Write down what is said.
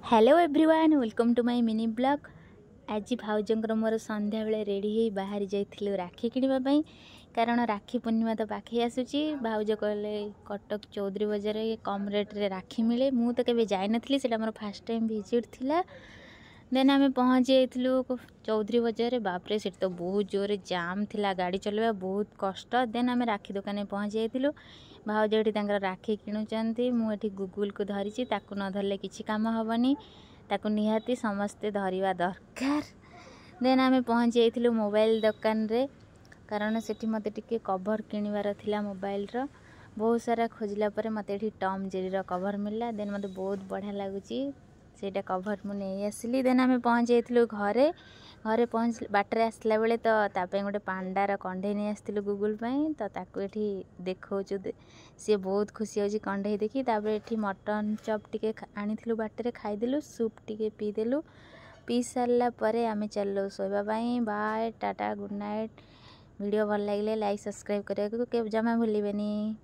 Hello everyone welcome to my mini blog. आज भाउजंकर मोर संध्या बेले रेडी हो बाहरी जाइथिलु राखी किनिबा कारण राखी पूर्णिमा तो पाखे आसुची। भाउज कहले कटक चौधरी बजार कम रेट रे राखी मिले। मु तो केबे जाई नथली, सेटा मोर फर्स्ट टाइम विजिट थिला। देन आमे पहुँची जाइथिलु चौधरी बजार। बापरे से तो बहुत जोरे जाम थिला, गाड़ी चलवा बहुत कष्ट। देन आमे राखी दुकान में पहुँची जाइथिलु। भाउज एठी तांकर राखी किणुचंती। मु एठी गूगल को धरिची, ताकू न धरले किछि काम हबनी, ताकू निहाती समस्ते धरिबा दरकार। देन आमे पहुँची जाइथिलु मोबाइल दुकान रे, कारण सेठी मते टिके कवर किनिबार थिला मोबाइल रो। बहुत सारा खोजला परे मते एठी टॉम जेरी रो कवर मिलला। देन मते बहुत बढ़िया लागुची, सेटा कवर मु नहीं आसली। देन आमे पहुँच जाइथिलु घरे। घरे पहुँच बाटरे आसला बेले तो तापे गोटे पांडार कंढे नहीं आसथिलु गूगल पई, तो ताकू एठी देखौचु। सी बहुत खुशी होची कंढे देखी। तापरे एठी मटन चॉप टिके आनिथिलु, बाटरे खाइदेलु, सूप टिके पीदेलु। पी सारला परे आमे चललो सोइबा पई। Bye tata good night. Video भल लागिले लाइक सब्सक्राइब करिया को जमा भूलिबेनी।